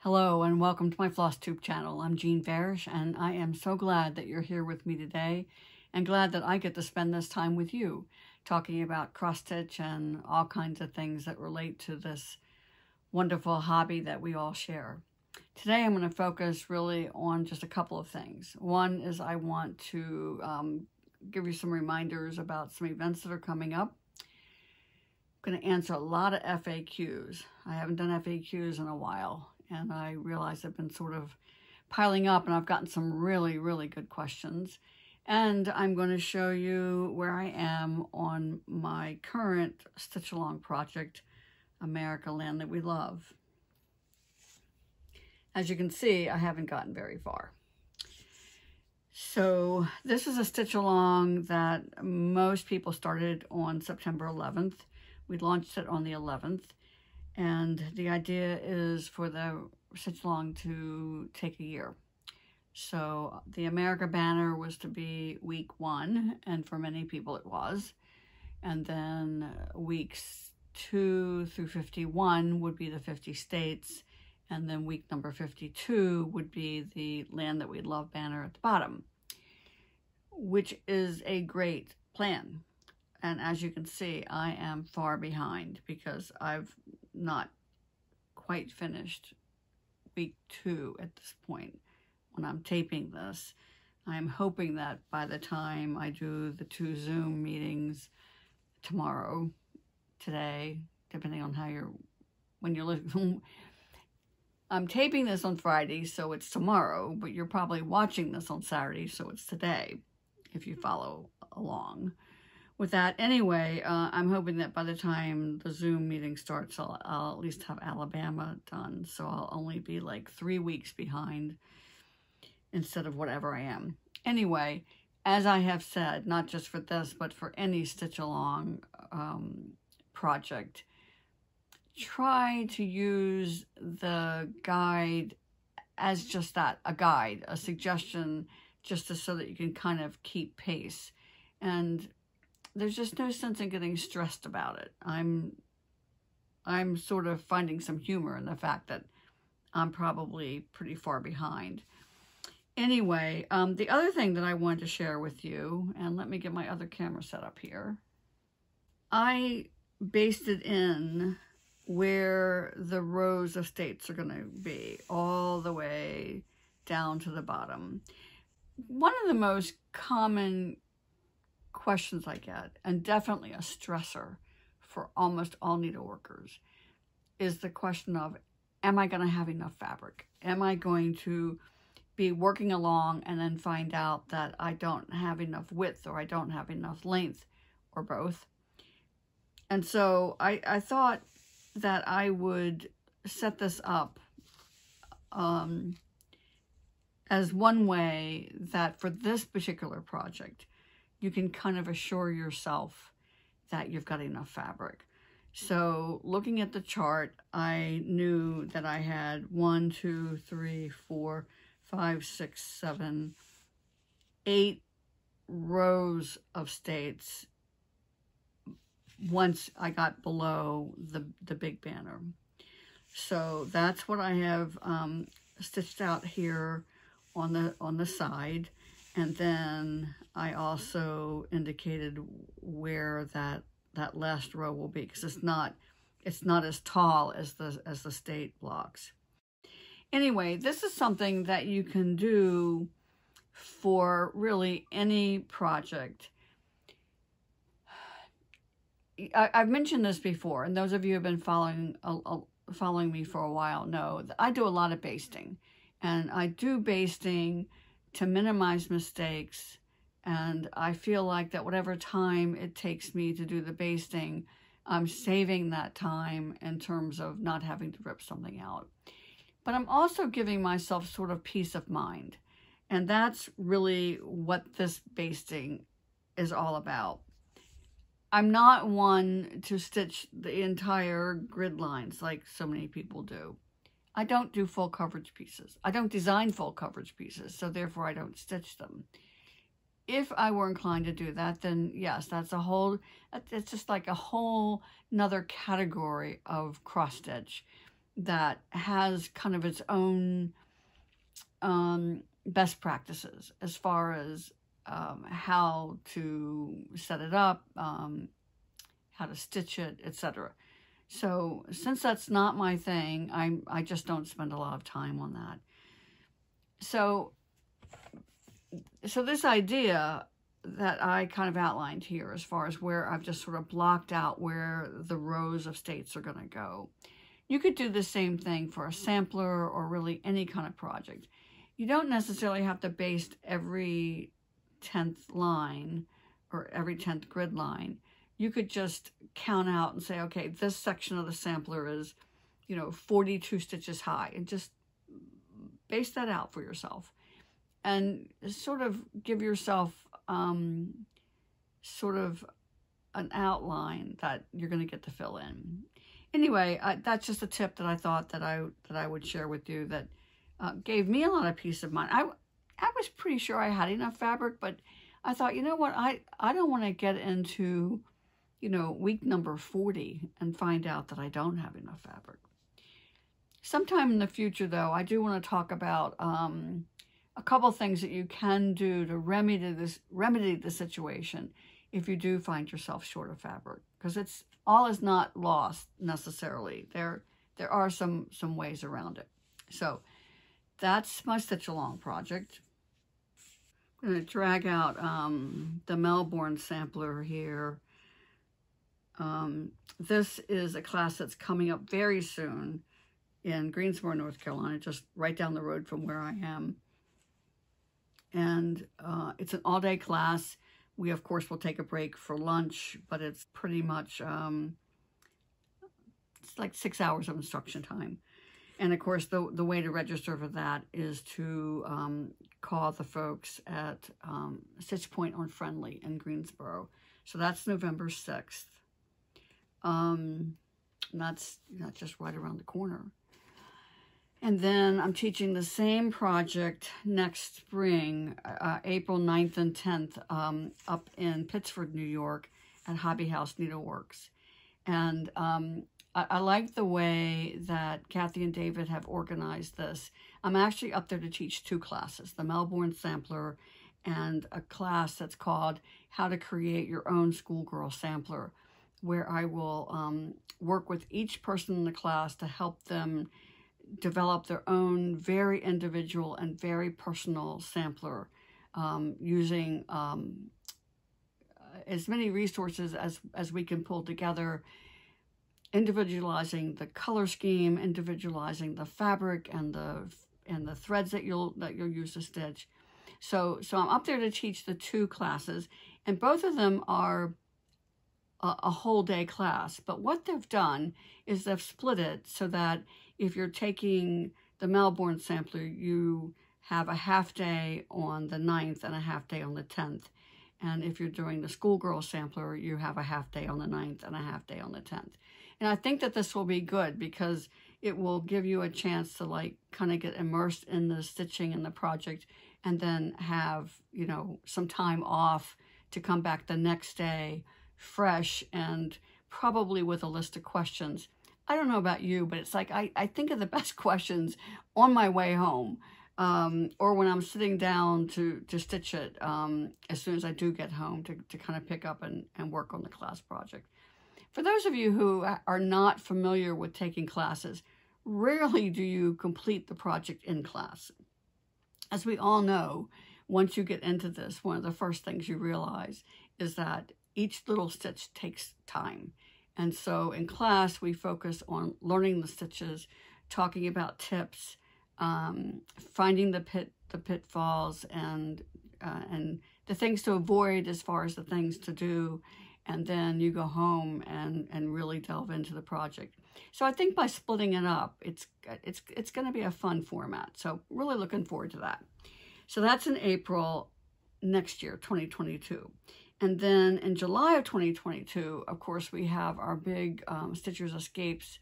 Hello and welcome to my FlossTube channel. I'm Jean Farish and I am so glad that you're here with me today and glad that I get to spend this time with you talking about cross stitch and all kinds of things that relate to this wonderful hobby that we all share. Today I'm going to focus really on just a couple of things. One is I want to give you some reminders about some events that are coming up. I'm going to answer a lot of FAQs. I haven't done FAQs in a while. And I realize I've been sort of piling up and I've gotten some really good questions. And I'm going to show you where I am on my current stitch along project, America Land That We Love. As you can see, I haven't gotten very far. So this is a stitch along that most people started on September 11th. We launched it on the 11th. And the idea is for the stitch along to take a year. So the America banner was to be week 1, and for many people it was. And then weeks 2 through 51 would be the 50 states. And then week number 52 would be the Land That We Love banner at the bottom, which is a great plan. And as you can see, I am far behind because I've not quite finished week 2 at this point when I'm taping this. I'm hoping that by the time I do the 2 Zoom meetings tomorrow, today, depending on how when you're listening. I'm taping this on Friday, so it's tomorrow, but you're probably watching this on Saturday, so it's today, if you follow along with that. Anyway, I'm hoping that by the time the Zoom meeting starts, I'll at least have Alabama done. So I'll only be like 3 weeks behind instead of whatever I am. Anyway, as I have said, not just for this, but for any stitch along project, try to use the guide as just that, a guide, a suggestion, just so that you can kind of keep pace. And there's just no sense in getting stressed about it. I'm sort of finding some humor in the fact that I'm probably pretty far behind. Anyway, the other thing that I wanted to share with you, and let me get my other camera set up here. I basted in where the rows of states are going to be, all the way down to the bottom. One of the most common questions I get, and definitely a stressor for almost all needleworkers, is the question of, am I going to have enough fabric? Am I going to be working along and then find out that I don't have enough width or I don't have enough length or both? And so I thought that I would set this up as one way that for this particular project, you can kind of assure yourself that you've got enough fabric. So looking at the chart, I knew that I had 1, 2, 3, 4, 5, 6, 7, 8 rows of states once I got below the big banner. So that's what I have stitched out here on the side. And then I also indicated where that last row will be, because it's not as tall as the state blocks. Anyway, this is something that you can do for really any project. I've mentioned this before, and those of you who have been following me for a while know that I do a lot of basting, and I do basting to minimize mistakes, and I feel like that whatever time it takes me to do the basting, I'm saving that time in terms of not having to rip something out. But I'm also giving myself sort of peace of mind, and that's really what this basting is all about. I'm not one to stitch the entire grid lines like so many people do. I don't do full coverage pieces. I don't design full coverage pieces, so therefore I don't stitch them. If I were inclined to do that, then yes, it's just like a whole another category of cross stitch. that has kind of its own best practices as far as how to set it up, how to stitch it, etc. So since that's not my thing, I just don't spend a lot of time on that. So this idea that I kind of outlined here, as far as where I've just sort of blocked out where the rows of states are going to go. You could do the same thing for a sampler or really any kind of project. You don't necessarily have to baste every 10th line or every 10th grid line. You could just count out and say, okay, this section of the sampler is, 42 stitches high, and just baste that out for yourself. And sort of give yourself sort of an outline that you're going to get to fill in. Anyway, that's just a tip that I thought that I would share with you that gave me a lot of peace of mind. I was pretty sure I had enough fabric, but I thought, you know what, I don't want to get into, week number 40 and find out that I don't have enough fabric. Sometime in the future, though, I do want to talk about a couple things that you can do to remedy the situation if you do find yourself short of fabric, because all is not lost necessarily. There are some ways around it. So that's my stitch along project. I'm going to drag out the Melbourne sampler here. This is a class that's coming up very soon in Greensboro, North Carolina, just right down the road from where I am. And it's an all-day class. We, of course, will take a break for lunch, but it's pretty much, it's like 6 hours of instruction time. And, of course, the way to register for that is to call the folks at Stitch Point on Friendly in Greensboro. So that's November 6th. That's just right around the corner. And then I'm teaching the same project next spring, April 9th and 10th, up in Pittsford, New York, at Hobby House Needleworks. And I like the way that Kathy and David have organized this. I'm actually up there to teach two classes, the Melbourne Sampler and a class that's called How to Create Your Own Schoolgirl Sampler, where I will work with each person in the class to help them develop their own very individual and very personal sampler using as many resources as we can pull together, individualizing the color scheme, individualizing the fabric and the threads that you'll use to stitch. So I'm up there to teach the two classes, and both of them are a whole day class. But what they've done is they've split it so that if you're taking the Melbourne sampler, you have a half day on the 9th and a half day on the 10th. And if you're doing the Schoolgirl sampler, you have a half day on the 9th and a half day on the 10th. And I think that this will be good because it will give you a chance to kind of get immersed in the stitching and the project, and then have, some time off to come back the next day fresh and probably with a list of questions. I don't know about you, but it's like I think of the best questions on my way home, or when I'm sitting down to stitch it as soon as I do get home to kind of pick up and work on the class project. For those of you who are not familiar with taking classes, rarely do you complete the project in class. As we all know, once you get into this, one of the first things you realize is that each little stitch takes time. And so in class, we focus on learning the stitches, talking about tips, finding the pitfalls and the things to avoid as far as the things to do. And then you go home and really delve into the project. So I think by splitting it up, it's going to be a fun format. So really looking forward to that. So that's in April next year, 2022. And then in July of 2022, of course, we have our big Stitchers Escapes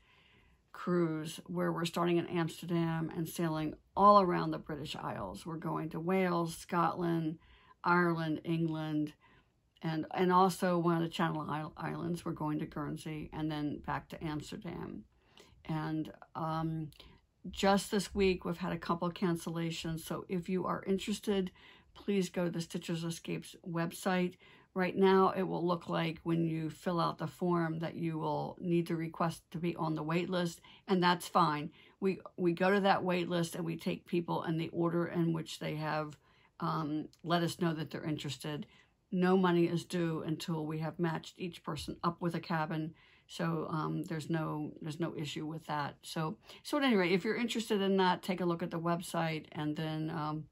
cruise where we're starting in Amsterdam and sailing all around the British Isles. We're going to Wales, Scotland, Ireland, England, and also one of the Channel Islands. We're going to Guernsey and then back to Amsterdam. And just this week, we've had a couple of cancellations. So if you are interested, please go to the Stitchers Escapes website. Right now, it will look like when you fill out the form that you will need to request to be on the wait list, and that's fine. We go to that wait list and we take people in the order in which they have let us know that they're interested. No money is due until we have matched each person up with a cabin. So there's no issue with that. So at any rate, if you're interested in that, take a look at the website and then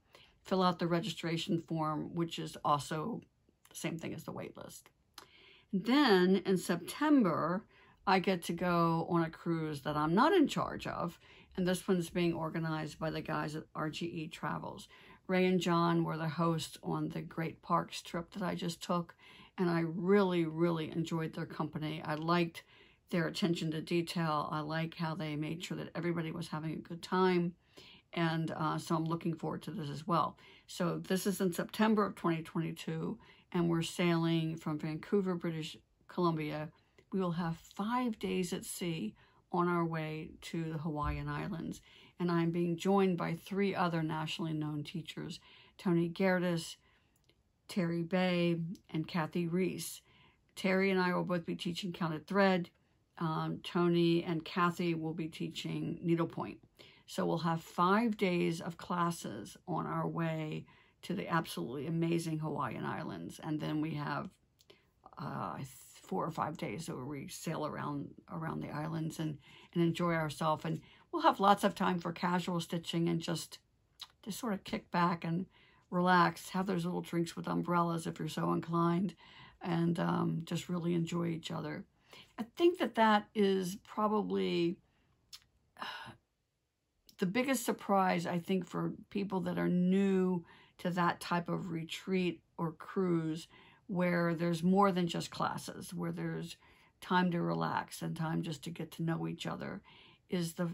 fill out the registration form, which is also the same thing as the wait list. Then in September, I get to go on a cruise that I'm not in charge of, and this one's being organized by the guys at RGE Travels. Ray and John were the hosts on the Great Parks trip that I just took, and I really, really enjoyed their company. I liked their attention to detail. I like how they made sure that everybody was having a good time, and so I'm looking forward to this as well. So this is in September of 2022, and we're sailing from Vancouver, British Columbia. We will have 5 days at sea on our way to the Hawaiian Islands. And I'm being joined by 3 other nationally known teachers, Tony Gerdes, Terry Bay, and Kathy Reese. Terry and I will both be teaching counted thread. Tony and Kathy will be teaching needlepoint. So we'll have 5 days of classes on our way to the absolutely amazing Hawaiian Islands. And then we have 4 or 5 days where we sail around the islands and enjoy ourselves. And we'll have lots of time for casual stitching and just to sort of kick back and relax, have those little drinks with umbrellas if you're so inclined, and just really enjoy each other. I think that is probably the biggest surprise, I think, for people that are new to that type of retreat or cruise, where there's more than just classes, where there's time to relax and time just to get to know each other, is the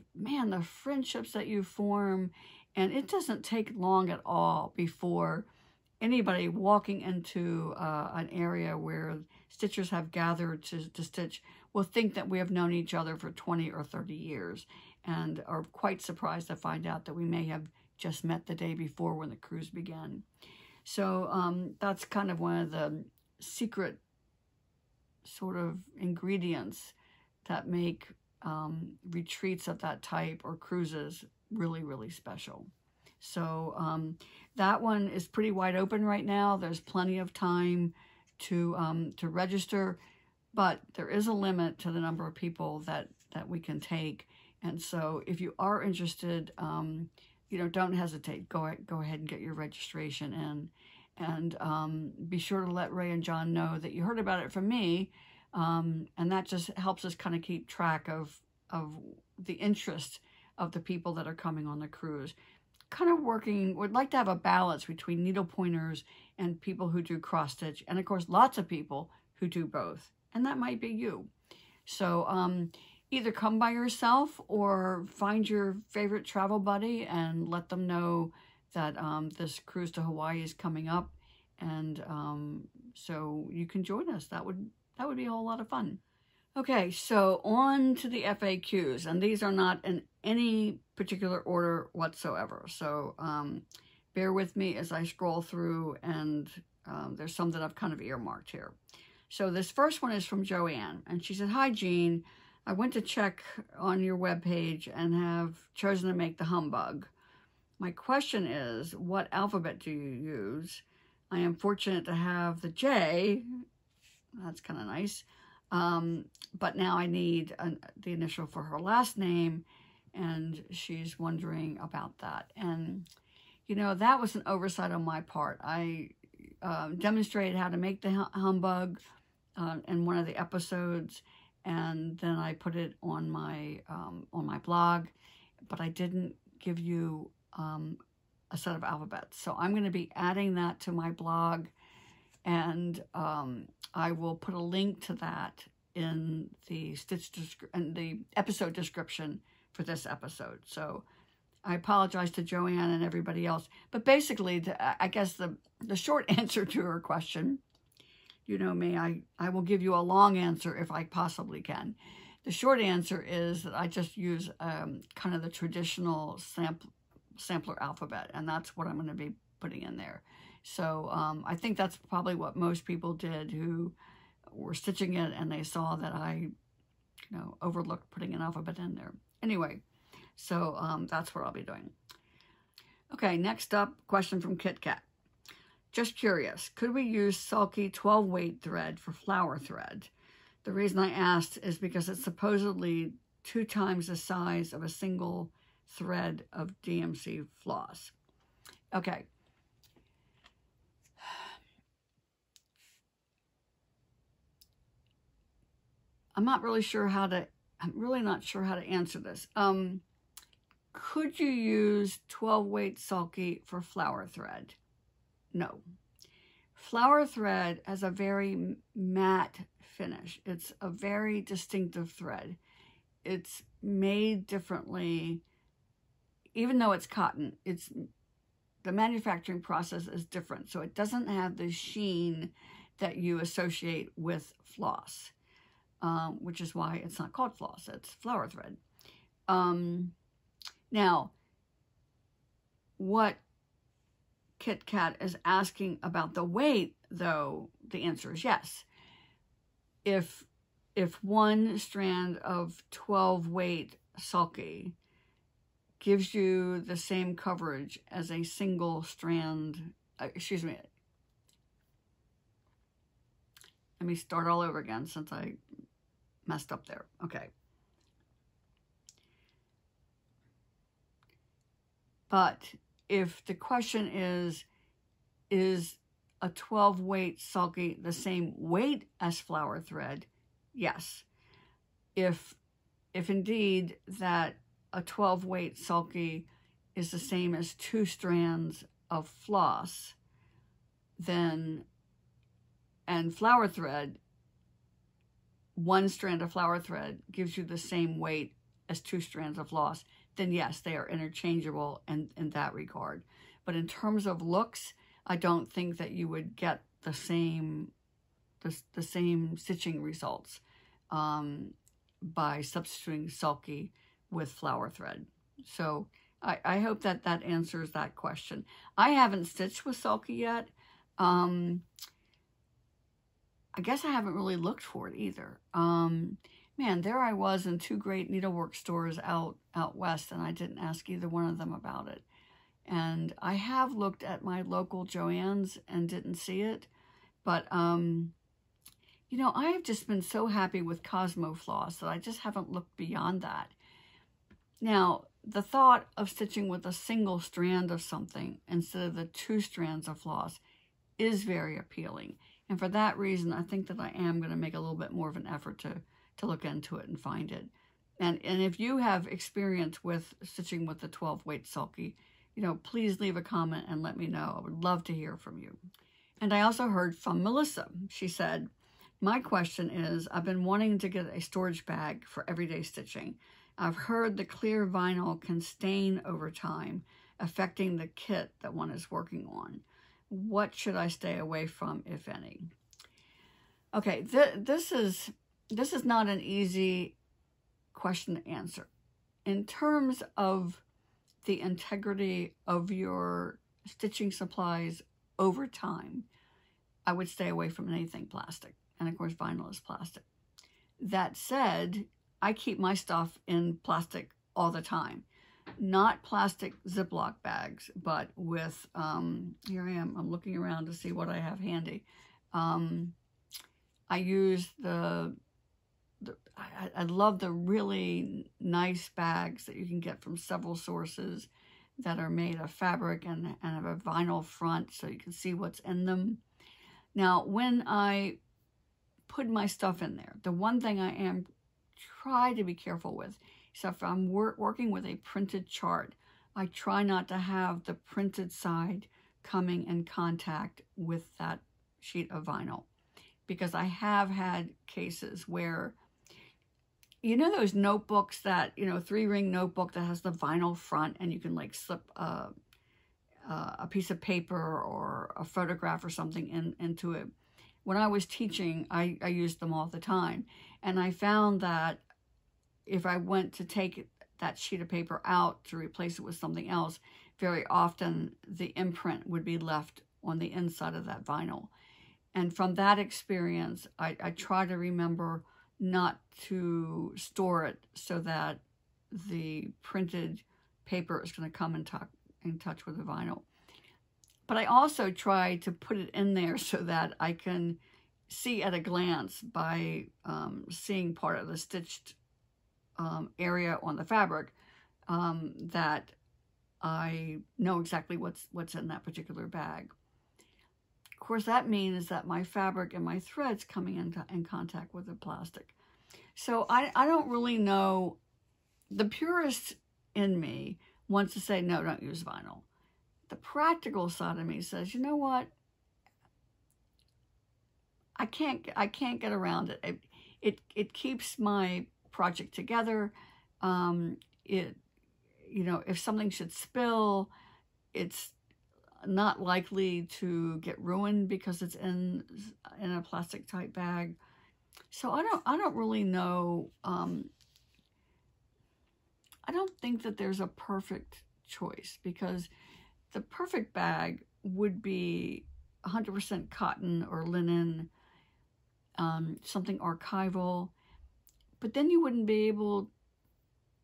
friendships that you form. And it doesn't take long at all before anybody walking into an area where stitchers have gathered to stitch will think that we have known each other for 20 or 30 years and are quite surprised to find out that we may have just met the day before when the cruise began. So that's kind of one of the secret sort of ingredients that make retreats of that type or cruises really, really special. So that one is pretty wide open right now. There's plenty of time to register, but there is a limit to the number of people that we can take. And so if you are interested, don't hesitate. Go ahead and get your registration in. And be sure to let Ray and John know that you heard about it from me. And that just helps us kind of keep track of the interest of the people that are coming on the cruise. Kind of would like to have a balance between needle pointers and people who do cross stitch. And of course, lots of people who do both. And that might be you. So either come by yourself or find your favorite travel buddy and let them know that this cruise to Hawaii is coming up. And so you can join us. That would be a whole lot of fun. Okay, so on to the FAQs, and these are not in any particular order whatsoever. So bear with me as I scroll through, and there's some that I've kind of earmarked here. So this first one is from Joanne, and she said, "Hi, Jean. I went to check on your webpage and have chosen to make the humbug. My question is, what alphabet do you use? I am fortunate to have the J." That's kind of nice. But now I need the initial for her last name, and she's wondering about that. And, that was an oversight on my part. I demonstrated how to make the humbug in one of the episodes, and then I put it on my blog, but I didn't give you a set of alphabets. So I'm going to be adding that to my blog, and I will put a link to that in the episode description for this episode. So I apologize to Joanne and everybody else, but basically, I guess the short answer to her question, you know me, I will give you a long answer if I possibly can. The short answer is that I just use kind of the traditional sampler alphabet, and that's what I'm going to be putting in there. So I think that's probably what most people did who were stitching it and they saw that I, overlooked putting an alphabet in there. Anyway, so that's what I'll be doing. Okay, next up, question from Kit Kat. Just curious, could we use Sulky 12 weight thread for flower thread? The reason I asked is because it's supposedly 2 times the size of a single thread of DMC floss. Okay. I'm really not sure how to answer this. Could you use 12 weight Sulky for flower thread? No. Flower thread has a very matte finish. It's a very distinctive thread. It's made differently. Even though it's cotton, the manufacturing process is different. So it doesn't have the sheen that you associate with floss, which is why it's not called floss. It's flower thread. Now, what Kit Kat is asking about the weight, though, the answer is yes. If one strand of 12 weight Sulky gives you the same coverage as a single strand, excuse me, let me start all over again since I messed up there. Okay. But if the question is a 12 weight Sulky the same weight as flower thread? Yes. If indeed that a 12 weight Sulky is the same as 2 strands of floss, then, and flower thread, 1 strand of flower thread gives you the same weight as 2 strands of floss, then yes, they are interchangeable in that regard. But in terms of looks, I don't think that you would get the same stitching results by substituting Sulky with flower thread. So I hope that answers that question. I haven't stitched with Sulky yet. I guess I haven't really looked for it either. Man, there I was in 2 great Needleworks stores out west, and I didn't ask either one of them about it. And I have looked at my local Joann's and didn't see it. But, you know, I have just been so happy with Cosmo Floss that I just haven't looked beyond that. Now, the thought of stitching with a single strand of something instead of the 2 strands of floss is very appealing. And for that reason, I think that I am going to make a little bit more of an effort to look into it and find it. And if you have experience with stitching with the 12 weight Sulky, you know, please leave a comment and let me know. I would love to hear from you. And I also heard from Melissa. She said, my question is, I've been wanting to get a storage bag for everyday stitching. I've heard the clear vinyl can stain over time, affecting the kit that one is working on. What should I stay away from, if any? Okay, this is not an easy question to answer. In terms of the integrity of your stitching supplies over time, I would stay away from anything plastic. And of course, vinyl is plastic. That said, I keep my stuff in plastic all the time. Not plastic Ziploc bags, but with, here I am, I'm looking around to see what I have handy. I use I love the really nice bags that you can get from several sources that are made of fabric and have a vinyl front so you can see what's in them. Now, when I put my stuff in there, the one thing I am try to be careful with, so if I'm working with a printed chart, I try not to have the printed side coming in contact with that sheet of vinyl, because I have had cases where, you know, those notebooks that, you know, 3-ring notebook that has the vinyl front and you can like slip a piece of paper or a photograph or something into it. When I was teaching, I used them all the time. And I found that if I went to take that sheet of paper out to replace it with something else, very often the imprint would be left on the inside of that vinyl. And from that experience, I try to remember not to store it so that the printed paper is going to come in touch with the vinyl. But I also try to put it in there so that I can see at a glance by seeing part of the stitched area on the fabric that I know exactly what's in that particular bag. Of course, that means that my fabric and my thread's coming in contact with the plastic. So I don't really know. The purist in me wants to say, no, don't use vinyl. The practical side of me says, you know what? I can't get around it. It keeps my project together. If something should spill, it's not likely to get ruined because it's in a plastic type bag. So I don't really know. I don't think that there's a perfect choice, because the perfect bag would be 100% cotton or linen, something archival, but then you wouldn't be able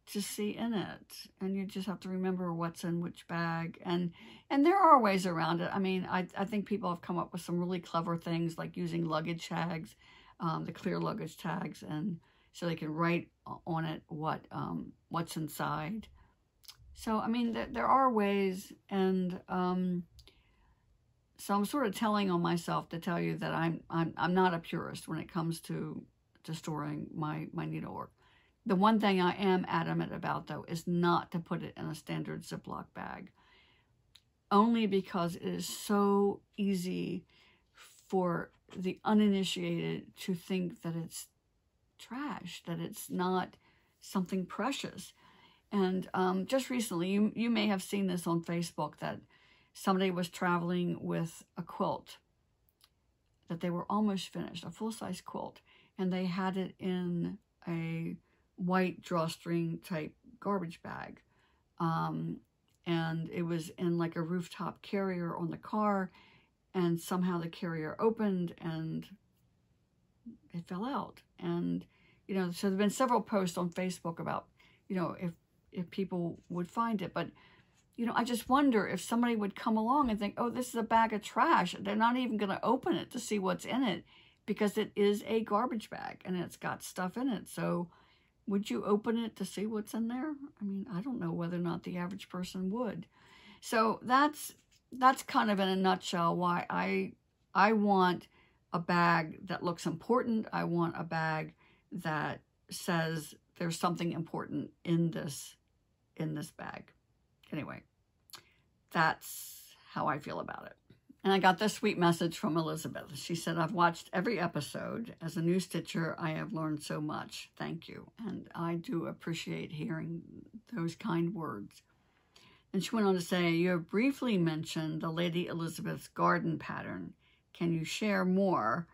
to see in it, and you just have to remember what's in which bag. And there are ways around it. I mean, I think people have come up with some really clever things, like using luggage tags, the clear luggage tags, and so they can write on it what's inside. So I mean, there are ways, and so I'm sort of telling on myself to tell you that I'm not a purist when it comes to storing my needlework. The one thing I am adamant about, though, is not to put it in a standard Ziploc bag, only because it is so easy for the uninitiated to think that it's trash, that it's not something precious. And just recently, you may have seen this on Facebook, that somebody was traveling with a quilt that they were almost finished, a full-size quilt, and they had it in a white drawstring type garbage bag. And it was in like a rooftop carrier on the car, and somehow the carrier opened and it fell out. And, so there've been several posts on Facebook about, if people would find it. But, I just wonder if somebody would come along and think, oh, this is a bag of trash. They're not even going to open it to see what's in it, because it is a garbage bag and it's got stuff in it. So would you open it to see what's in there? I mean, I don't know whether or not the average person would. So that's kind of in a nutshell why I want a bag that looks important. I want a bag that says there's something important in this bag. Anyway, that's how I feel about it. And I got this sweet message from Elizabeth. She said, I've watched every episode. As a new stitcher, I have learned so much. Thank you. And I do appreciate hearing those kind words. And she went on to say, you have briefly mentioned the Lady Elizabeth's garden pattern. Can you share more?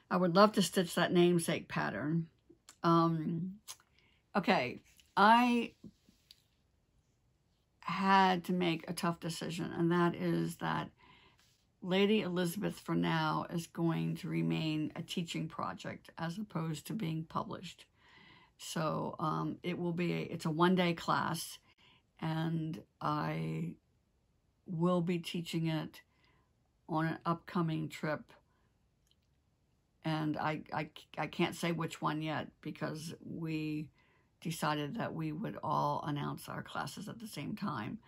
I would love to stitch that namesake pattern. Okay, I had to make a tough decision, and that is that Lady Elizabeth for now is going to remain a teaching project as opposed to being published. So it's a one-day class, and I will be teaching it on an upcoming trip. And I can't say which one yet, because we decided that we would all announce our classes at the same time.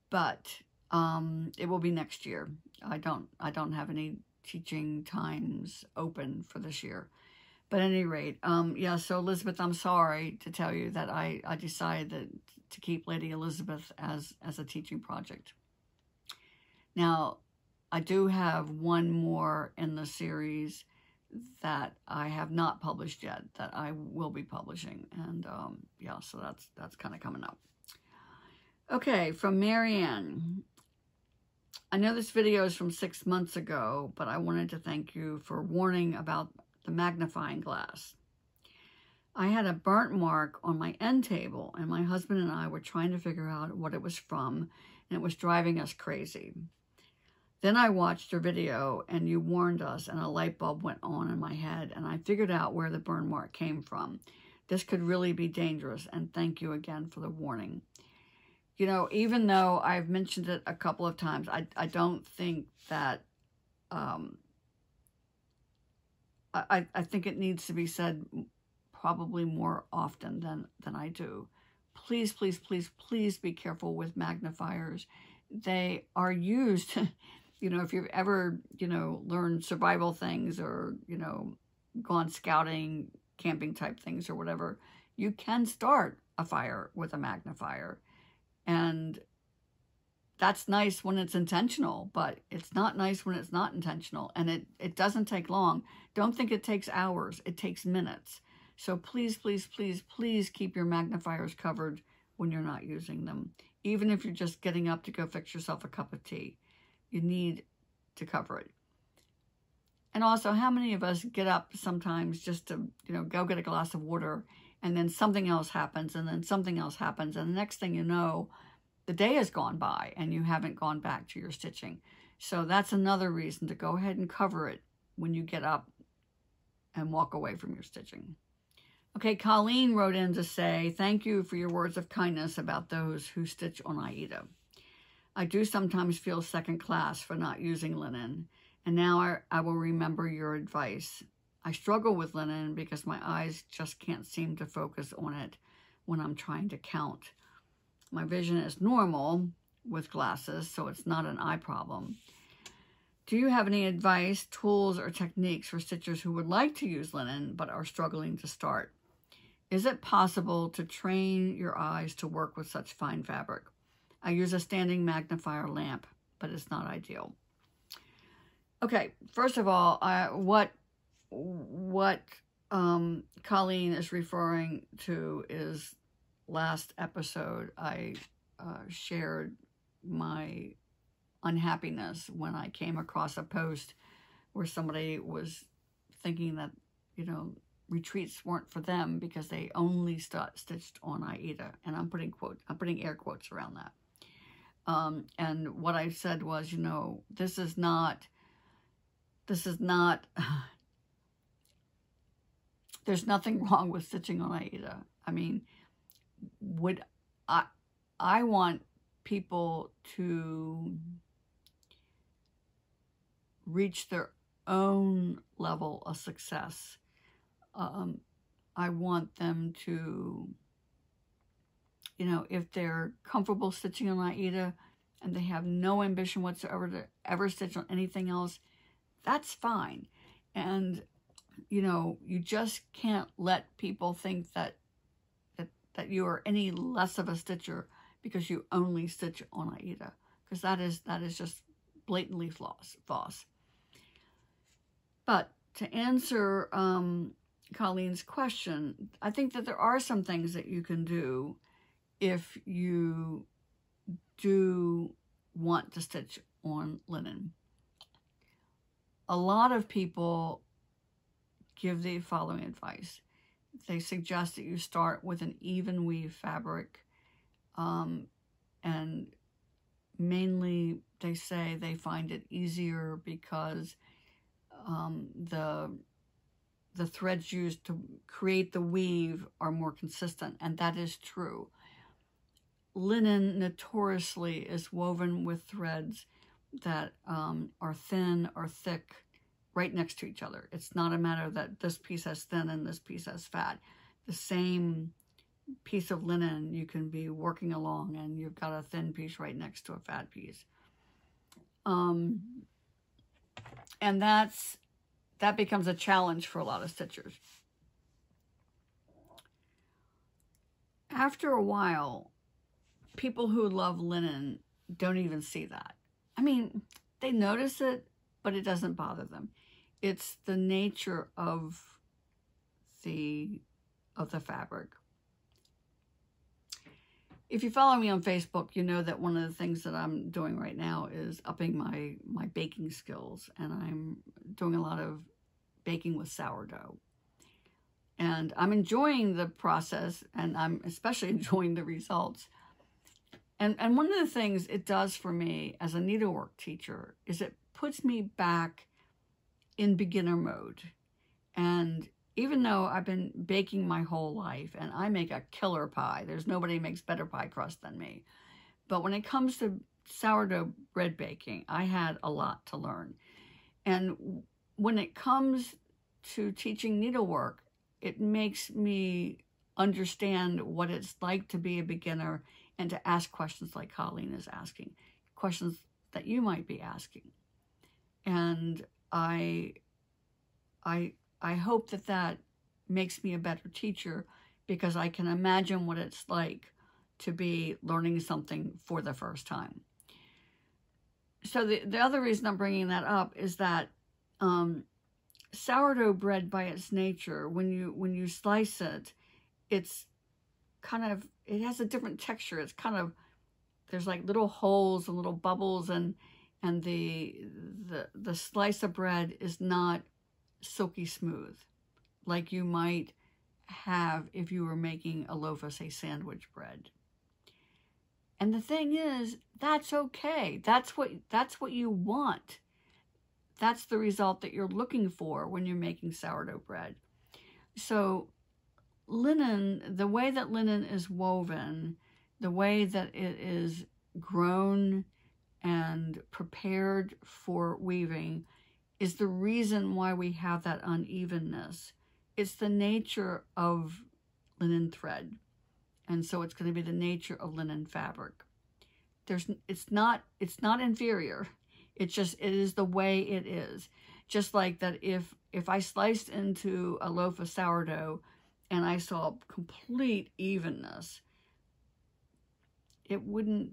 But it will be next year. I don't have any teaching times open for this year. But at any rate, yeah, so Elizabeth, I'm sorry to tell you that I decided to keep Lady Elizabeth as a teaching project. Now, I do have one more in the series that I have not published yet that I will be publishing. And yeah, so that's kind of coming up. Okay, from Marianne. I know this video is from 6 months ago, but I wanted to thank you for warning about the magnifying glass. I had a burnt mark on my end table, and my husband and I were trying to figure out what it was from, and it was driving us crazy. Then I watched your video, and you warned us, and a light bulb went on in my head, and I figured out where the burn mark came from. This could really be dangerous, and thank you again for the warning. You know, even though I've mentioned it a couple of times, I don't think that, I think it needs to be said probably more often than I do. Please, please, please, please be careful with magnifiers. They are used, you know, if you've ever, you know, learned survival things or, you know, gone scouting, camping type things or whatever, you can start a fire with a magnifier. And that's nice when it's intentional, but it's not nice when it's not intentional. And it doesn't take long. Don't think it takes hours. It takes minutes. So please, please, please, please keep your magnifiers covered when you're not using them. Even if you're just getting up to go fix yourself a cup of tea, you need to cover it. And also, how many of us get up sometimes just to, you know, go get a glass of water, and then something else happens, and then something else happens, and the next thing you know, the day has gone by and you haven't gone back to your stitching. So that's another reason to go ahead and cover it when you get up and walk away from your stitching. Okay, Colleen wrote in to say, thank you for your words of kindness about those who stitch on Aida. I do sometimes feel second class for not using linen, and now I will remember your advice. I struggle with linen because my eyes just can't seem to focus on it when I'm trying to count. My vision is normal with glasses, so it's not an eye problem. Do you have any advice, tools, or techniques for stitchers who would like to use linen but are struggling to start? Is it possible to train your eyes to work with such fine fabric? I use a standing magnifier lamp, but it's not ideal. Okay, first of all, what Colleen is referring to is last episode I shared my unhappiness when I came across a post where somebody was thinking that, you know, retreats weren't for them because they only stitched on Aida, and I'm putting air quotes around that. And what I said was, you know, this is not. There's nothing wrong with stitching on Aida. I mean, I want people to reach their own level of success. I want them to, you know, if they're comfortable stitching on Aida and they have no ambition whatsoever to ever stitch on anything else, that's fine. And, you know, you just can't let people think that you are any less of a stitcher because you only stitch on Aida, because that is just blatantly false. But to answer Colleen's question, I think that there are some things that you can do if you do want to stitch on linen. A lot of people give the following advice. They suggest that you start with an even weave fabric, and mainly they say they find it easier because the threads used to create the weave are more consistent, and that is true. Linen notoriously is woven with threads that are thin or thick right next to each other. It's not a matter that this piece has thin and this piece has fat. The same piece of linen, you can be working along and you've got a thin piece right next to a fat piece. And that becomes a challenge for a lot of stitchers. After a while, people who love linen don't even see that. I mean, they notice it, but it doesn't bother them. It's the nature of the fabric. If you follow me on Facebook, you know that one of the things that I'm doing right now is upping my baking skills, and I'm doing a lot of baking with sourdough. And I'm enjoying the process, and I'm especially enjoying the results. And one of the things it does for me as a needlework teacher is it puts me back in beginner mode. And even though I've been baking my whole life, and I make a killer pie, there's nobody who makes better pie crust than me. But when it comes to sourdough bread baking, I had a lot to learn. And when it comes to teaching needlework, it makes me understand what it's like to be a beginner and to ask questions like Colleen is asking, questions that you might be asking. And I hope that that makes me a better teacher, because I can imagine what it's like to be learning something for the first time. So the other reason I'm bringing that up is that sourdough bread, by its nature, when you slice it, it's kind of, it has a different texture. It's kind of, there's like little holes and little bubbles, and the slice of bread is not silky smooth like you might have if you were making a loaf of, say, sandwich bread. And the thing is, that's okay. That's what you want. That's the result that you're looking for when you're making sourdough bread. So linen, the way that linen is woven, the way that it is grown and prepared for weaving, is the reason why we have that unevenness. It's the nature of linen thread. And so it's going to be the nature of linen fabric. It's not inferior. It is the way it is. Just like that, if I sliced into a loaf of sourdough and I saw complete evenness, it wouldn't,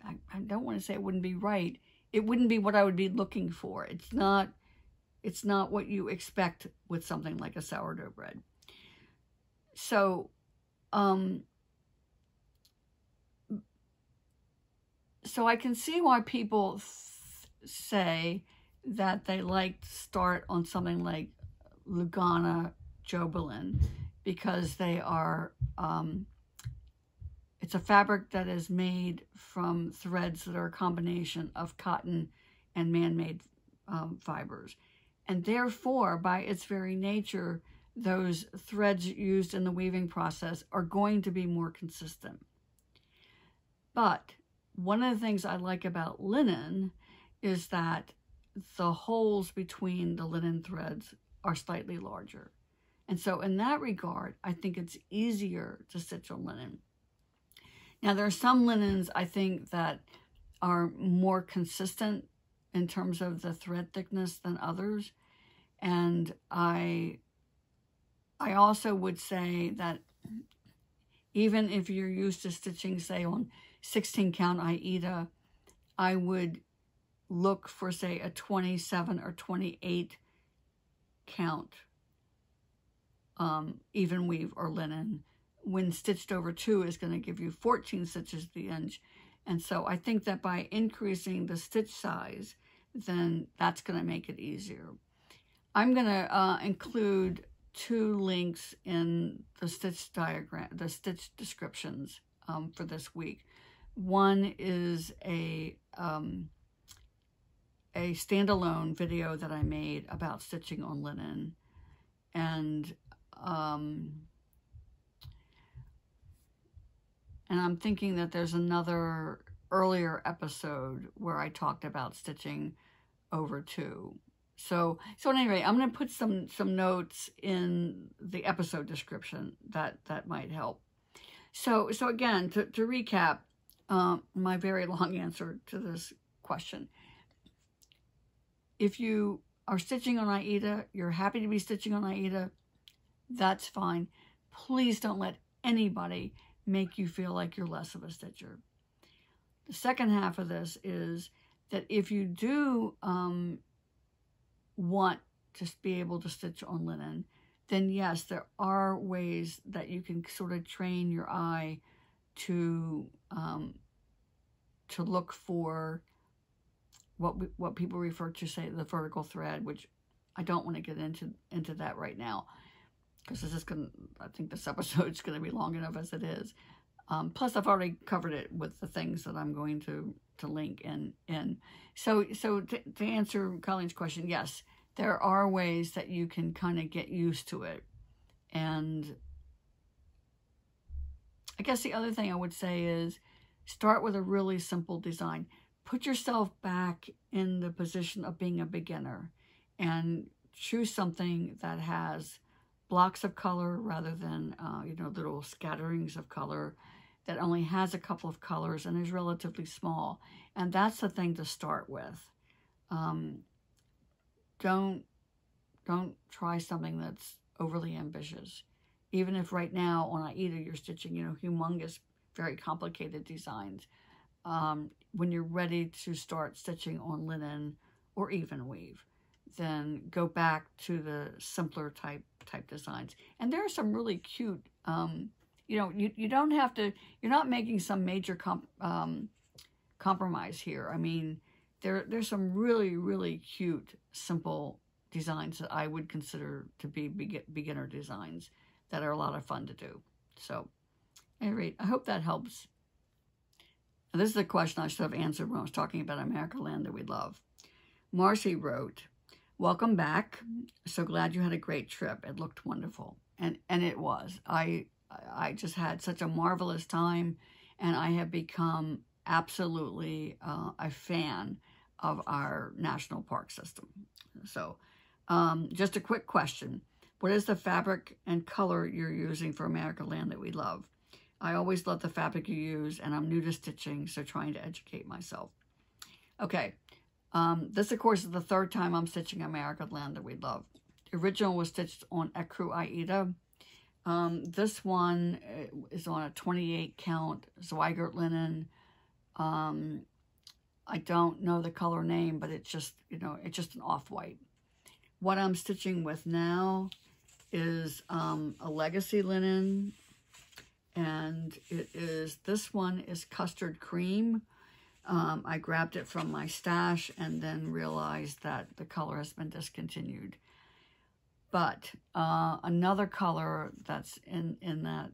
I don't want to say it wouldn't be right. It wouldn't be what I would be looking for. It's not what you expect with something like a sourdough bread. So, so I can see why people say that they like to start on something like Lugana Jobelin, because they are, it's a fabric that is made from threads that are a combination of cotton and man-made fibers. And therefore, by its very nature, those threads used in the weaving process are going to be more consistent. But one of the things I like about linen is that the holes between the linen threads are slightly larger. And so in that regard, I think it's easier to stitch on linen. Now, there are some linens I think that are more consistent in terms of the thread thickness than others. And I also would say that even if you're used to stitching, say, on 16 count Aida, I would look for, say, a 27 or 28 count even weave or linen. When stitched over 2 is going to give you 14 stitches at the inch. And so I think that by increasing the stitch size, then that's going to make it easier. I'm going to include 2 links in the stitch diagram, the stitch descriptions for this week. One is a standalone video that I made about stitching on linen, and I'm thinking that there's another earlier episode where I talked about stitching over 2. So at any rate, I'm going to put some notes in the episode description that might help. So again, to recap my very long answer to this question. If you are stitching on Aida, you're happy to be stitching on Aida, that's fine. Please don't let anybody make you feel like you're less of a stitcher. The second half of this is that if you do want to be able to stitch on linen, then yes, there are ways that you can sort of train your eye to look for what people refer to, say, the vertical thread, which I don't want to get into that right now. because I think this episode's going to be long enough as it is. Plus, I've already covered it with the things that I'm going to link in. So to answer Colleen's question, yes, there are ways that you can kind of get used to it. And I guess the other thing I would say is start with a really simple design. Put yourself back in the position of being a beginner and choose something that has blocks of color rather than, little scatterings of color, that only has a couple of colors and is relatively small. And that's the thing to start with. Don't try something that's overly ambitious. Even if right now on AIDA you're stitching, humongous, very complicated designs. When you're ready to start stitching on linen or even weave, then go back to the simpler type designs. And there are some really cute, you don't have to, you're not making some major compromise here. I mean, there's some really, really cute, simple designs that I would consider to be beginner designs that are a lot of fun to do. So, at any rate, I hope that helps. Now, this is a question I should have answered when I was talking about America Land That We Love. Marcy wrote, "Welcome back. So glad you had a great trip. It looked wonderful." And it was. I just had such a marvelous time, and I have become absolutely a fan of our national park system. So, just a quick question. What is the fabric and color you're using for America Land That We Love? I always love the fabric you use, and I'm new to stitching, so trying to educate myself. Okay, this, of course, is the third time I'm stitching America Land That We Love. The original was stitched on Ecru AIDA. This one is on a 28 count Zweigert linen. I don't know the color name, but it's just, it's just an off-white. What I'm stitching with now is a legacy linen, and this one is custard cream. I grabbed it from my stash and then realized that the color has been discontinued. But another color that's in that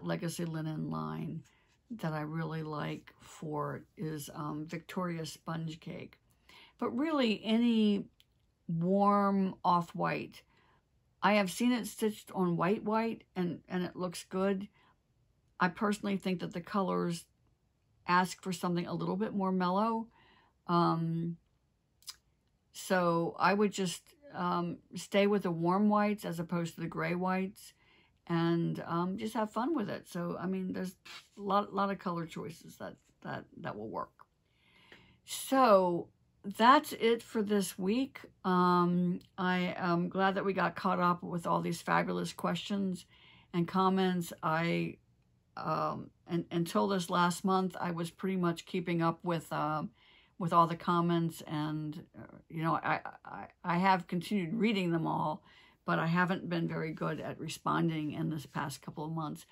legacy linen line that I really like for it is Victoria Sponge Cake. But really any warm off-white. I have seen it stitched on white and it looks good. I personally think that the colors ask for something a little bit more mellow. So I would just stay with the warm whites as opposed to the gray whites, and just have fun with it. So, I mean, there's a lot of color choices that will work. So that's it for this week. I am glad that we got caught up with all these fabulous questions and comments. Until this last month, I was pretty much keeping up with all the comments, and I have continued reading them all, but I haven't been very good at responding in this past couple of months.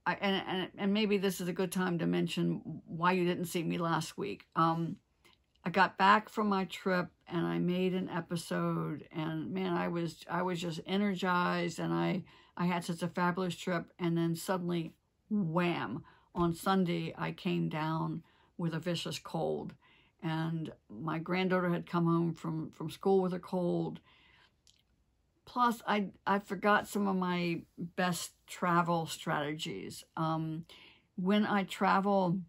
And maybe this is a good time to mention why you didn't see me last week. I got back from my trip and I made an episode, and man, I was just energized, and I had such a fabulous trip. And then suddenly, wham, on Sunday, I came down with a vicious cold, and my granddaughter had come home from school with a cold. Plus, I forgot some of my best travel strategies. When I travel,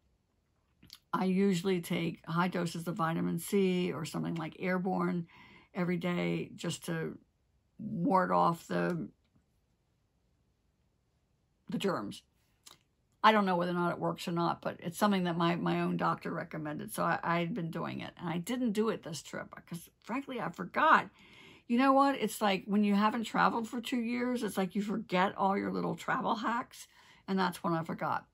I usually take high doses of vitamin C or something like Airborne every day just to ward off the germs. I don't know whether or not it works or not, but it's something that my own doctor recommended, so I had been doing it. And I didn't do it this trip because, frankly, I forgot. You know what? It's like when you haven't traveled for 2 years, it's like you forget all your little travel hacks, and that's when I forgot.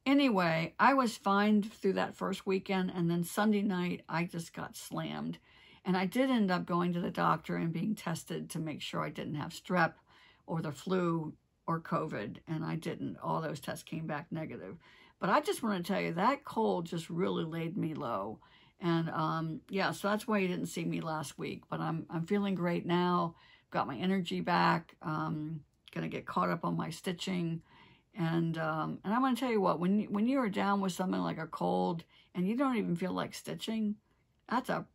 Anyway, I was fine through that first weekend, and then Sunday night, I just got slammed. And I did end up going to the doctor and being tested to make sure I didn't have strep or the flu or COVID, and I didn't. All those tests came back negative. But I just want to tell you, that cold just really laid me low. And yeah, so that's why you didn't see me last week. But I'm feeling great now. got my energy back. Gonna get caught up on my stitching. And I'm going to tell you what, when you are down with something like a cold and you don't even feel like stitching, that's a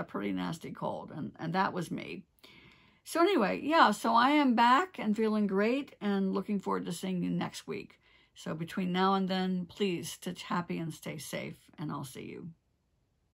pretty nasty cold, and that was me. So anyway, yeah, so I am back and feeling great and looking forward to seeing you next week. So between now and then, please stitch happy and stay safe, and I'll see you.